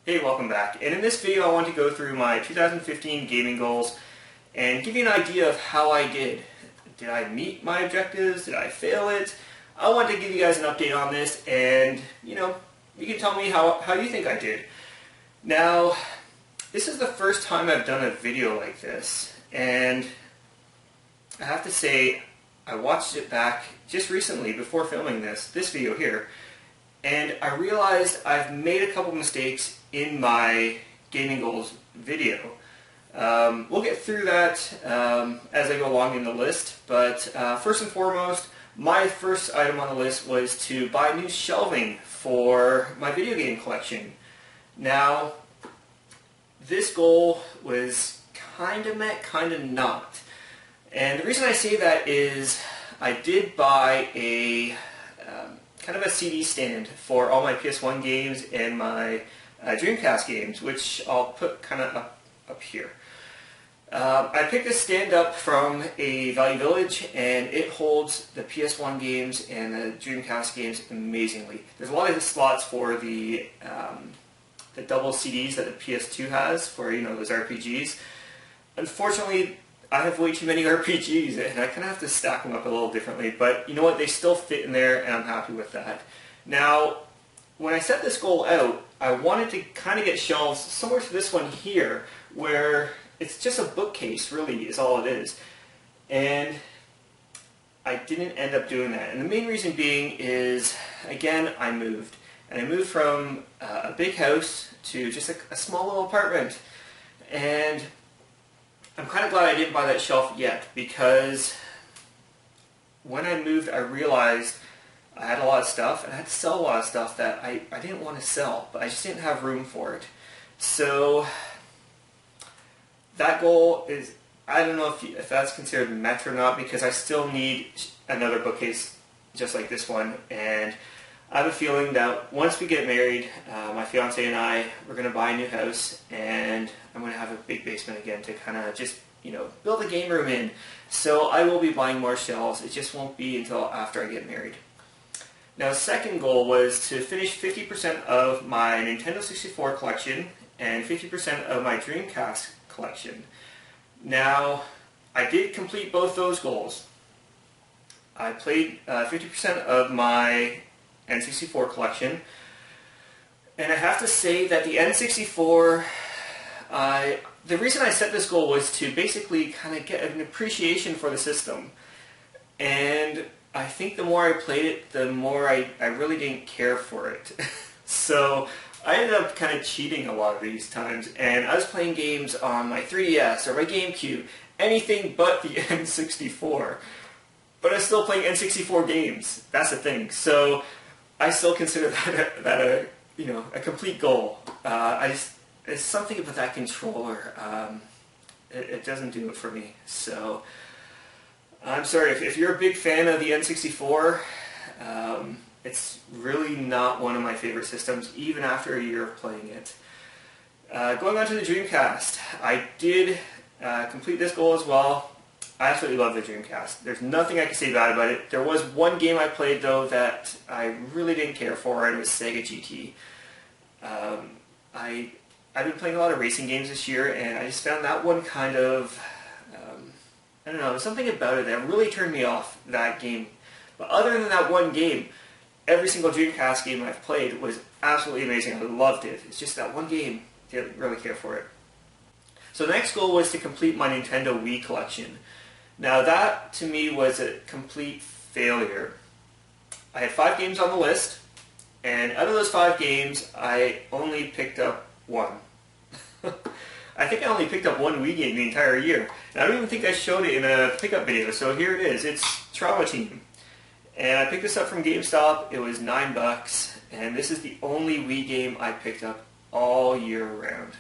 Hey, welcome back. And in this video I want to go through my 2015 gaming goals and give you an idea of how I did. Did I meet my objectives? Did I fail it? I want to give you guys an update on this and, you can tell me how you think I did. Now, this is the first time I've done a video like this, and I have to say I watched it back just recently before filming this video here, and I realized I've made a couple mistakes in my gaming goals video. We'll get through that as I go along in the list, but first and foremost, my first item on the list was to buy new shelving for my video game collection. Now, this goal was kind of met, kind of not. And the reason I say that is I did buy a kind of a CD stand for all my PS1 games and my Dreamcast games, which I'll put kind of up here. I picked this stand up from a Value Village, and it holds the PS1 games and the Dreamcast games amazingly. There's a lot of slots for the double CDs that the PS2 has for those RPGs. Unfortunately, I have way too many RPGs, and I kind of have to stack them up a little differently, but you know what, they still fit in there, and I'm happy with that. Now, when I set this goal out, I wanted to kind of get shelves similar to this one here, where it's just a bookcase, really, is all it is. And I didn't end up doing that, and the main reason being is, again, I moved. And I moved from a big house to just a small little apartment, and I'm kind of glad I didn't buy that shelf yet, because when I moved I realized I had a lot of stuff, and I had to sell a lot of stuff that I didn't want to sell, but I just didn't have room for it. So that goal is, I don't know if that's considered met or not, because I still need another bookcase just like this one, and I have a feeling that once we get married, my fiance and I, we're going to buy a new house, and I'm going to have a big basement again to kind of just, build a game room in. So I will be buying more shelves. It just won't be until after I get married. Now, the second goal was to finish 50% of my Nintendo 64 collection and 50% of my Dreamcast collection. Now, I did complete both those goals. I played 50% of my N64 collection, and I have to say that the N64, the reason I set this goal was to basically kind of get an appreciation for the system, and I think the more I played it, the more I really didn't care for it. So I ended up kind of cheating a lot of these times, and I was playing games on my 3DS or my GameCube, anything but the N64. But I was still playing N64 games. That's the thing. So I still consider that a complete goal. It's something about that controller. It doesn't do it for me. So I'm sorry if you're a big fan of the N64. It's really not one of my favorite systems, even after a year of playing it. Going on to the Dreamcast, I did complete this goal as well. I absolutely love the Dreamcast. There's nothing I can say bad about it. There was one game I played, though, that I really didn't care for, and it was Sega GT. I've been playing a lot of racing games this year, and I just found that one kind of, I don't know, there's something about it that really turned me off, that game. But other than that one game, every single Dreamcast game I've played was absolutely amazing. I loved it. It's just that one game, I didn't really care for it. So the next goal was to complete my Nintendo Wii collection. Now that, to me, was a complete failure. I had 5 games on the list, and out of those 5 games, I only picked up 1. I think I only picked up 1 Wii game the entire year. And I don't even think I showed it in a pickup video, so here it is. It's Trauma Team. And I picked this up from GameStop. It was $9, and this is the only Wii game I picked up all year round.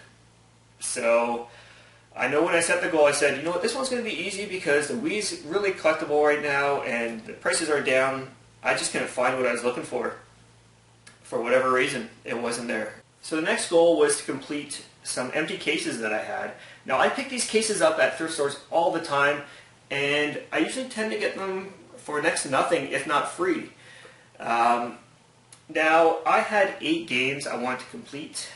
So I know when I set the goal, I said, you know what, this one's going to be easy because the Wii's really collectible right now and the prices are down. I just couldn't find what I was looking for. For whatever reason, it wasn't there. So the next goal was to complete some empty cases that I had. Now, I pick these cases up at thrift stores all the time, and I usually tend to get them for next to nothing, if not free. Now, I had 8 games I wanted to complete.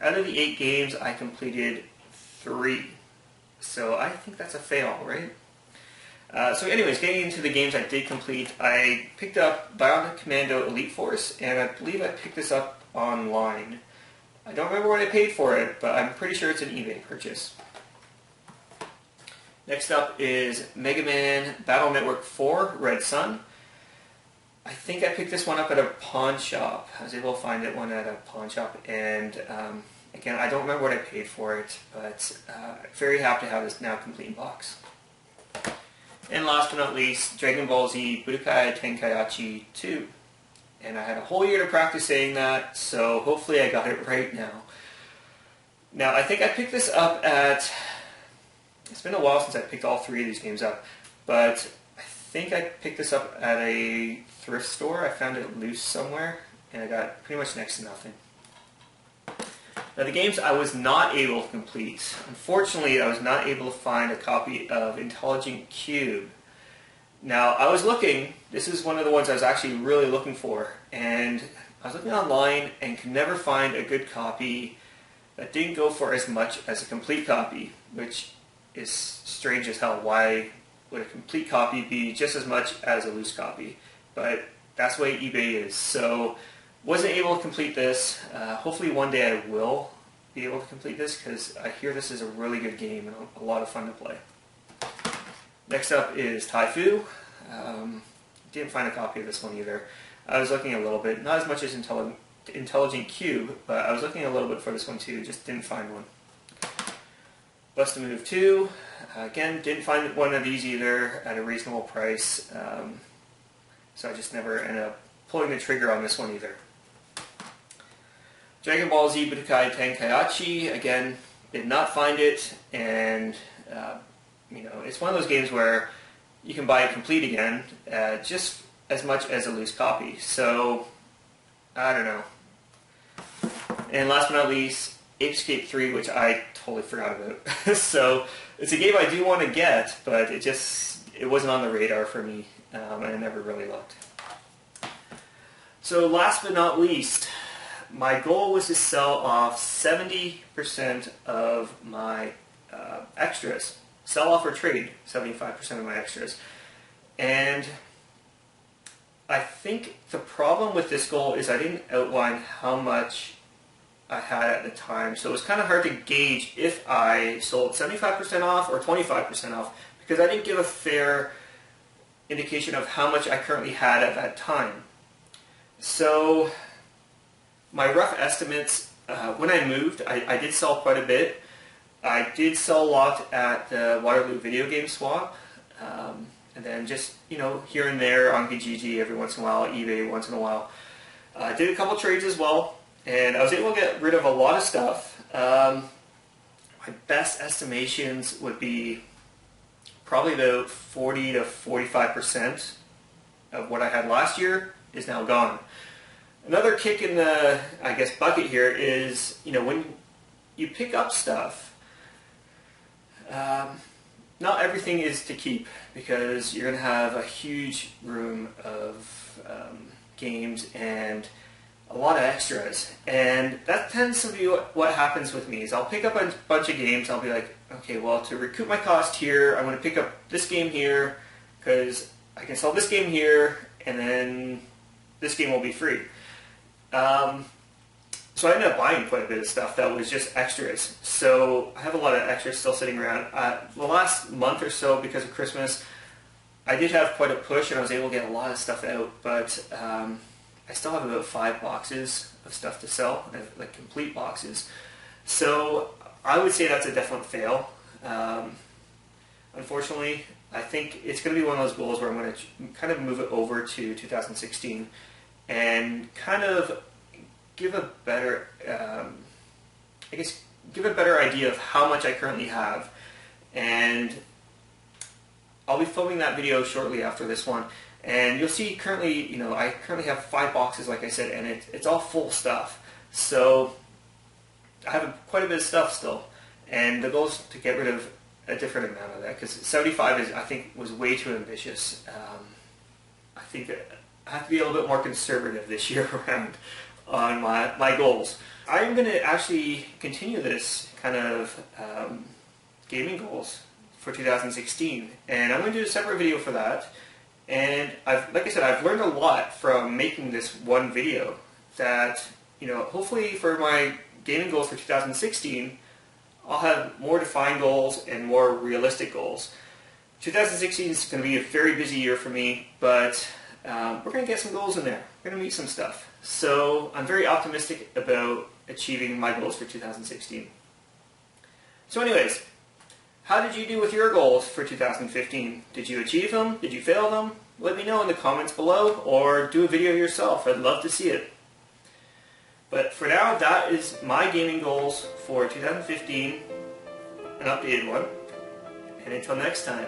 Out of the 8 games, I completed 3. So I think that's a fail, right? So anyways, getting into the games I did complete, I picked up Bionic Commando Elite Force, and I believe I picked this up online. I don't remember what I paid for it, but I'm pretty sure it's an eBay purchase. Next up is Mega Man Battle Network 4 Red Sun. I think I picked this one up at a pawn shop. I was able to find one at a pawn shop, and again, I don't remember what I paid for it, but very happy to have this now complete in box. And last but not least, Dragon Ball Z Budokai Tenkaichi 2. And I had a whole year to practice saying that, so hopefully I got it right now. Now, I think I picked this up at... It's been a while since I picked all 3 of these games up, but I think I picked this up at a thrift store. I found it loose somewhere, and I got pretty much next to nothing. Now, the games I was not able to complete. Unfortunately, I was not able to find a copy of Intelligent Qube. Now, I was looking, this is one of the ones I was actually really looking for, and I was looking online and could never find a good copy that didn't go for as much as a complete copy, which is strange as hell. Why would a complete copy be just as much as a loose copy? But that's the way eBay is. So, wasn't able to complete this. Hopefully one day I will be able to complete this, because I hear this is a really good game and a lot of fun to play. Next up is Taifu. Didn't find a copy of this one either. I was looking a little bit, not as much as Intelligent Qube, but I was looking a little bit for this one too, just didn't find one. Bust-a-Move 2, again, didn't find one of these either at a reasonable price, so I just never ended up pulling the trigger on this one either. Dragon Ball Z Budokai Tenkaichi, again, did not find it, and it's one of those games where you can buy it complete again, just as much as a loose copy. So, I don't know. And last but not least, Ape Escape 3, which I totally forgot about. So, it's a game I do want to get, but it wasn't on the radar for me, and I never really looked. So, last but not least, my goal was to sell off 70% of my extras. Sell off or trade 75% of my extras. And I think the problem with this goal is I didn't outline how much I had at the time. So it was kind of hard to gauge if I sold 75% off or 25% off, because I didn't give a fair indication of how much I currently had at that time. So my rough estimates, when I moved, I did sell quite a bit. I did sell a lot at the Waterloo Video Game Swap, and then just, here and there on Kijiji every once in a while, eBay once in a while. I did a couple trades as well, and I was able to get rid of a lot of stuff. My best estimations would be probably about 40 to 45% of what I had last year is now gone. Another kick in the, bucket here is, when you pick up stuff, not everything is to keep, because you're going to have a huge room of games and a lot of extras, and that tends to be what happens with me. Is I'll pick up a bunch of games, I'll be like, okay, well, to recoup my cost here, I'm going to pick up this game here, because I can sell this game here, and then this game will be free. So I ended up buying quite a bit of stuff that was just extras. So I have a lot of extras still sitting around. The last month or so, because of Christmas, I did have quite a push, and I was able to get a lot of stuff out, but I still have about 5 boxes of stuff to sell, like complete boxes. So I would say that's a definite fail. Unfortunately, I think it's going to be one of those goals where I'm going to kind of move it over to 2016 and kind of give a better, give a better idea of how much I currently have. And I'll be filming that video shortly after this one. And you'll see currently, I currently have 5 boxes, like I said, and it's all full stuff. So I have quite a bit of stuff still. And the goal is to get rid of a different amount of that, because 75 I think was way too ambitious. I think that I have to be a little bit more conservative this year around on my goals. I'm going to actually continue this kind of gaming goals for 2016, and I'm going to do a separate video for that. And like I said, I've learned a lot from making this one video that, hopefully for my gaming goals for 2016, I'll have more defined goals and more realistic goals. 2016 is going to be a very busy year for me, but we're going to get some goals in there. We're going to meet some stuff. So I'm very optimistic about achieving my goals for 2016. So anyways, how did you do with your goals for 2015? Did you achieve them? Did you fail them? Let me know in the comments below, or do a video yourself. I'd love to see it. But for now, that is my gaming goals for 2015, an updated one. And until next time,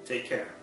take care.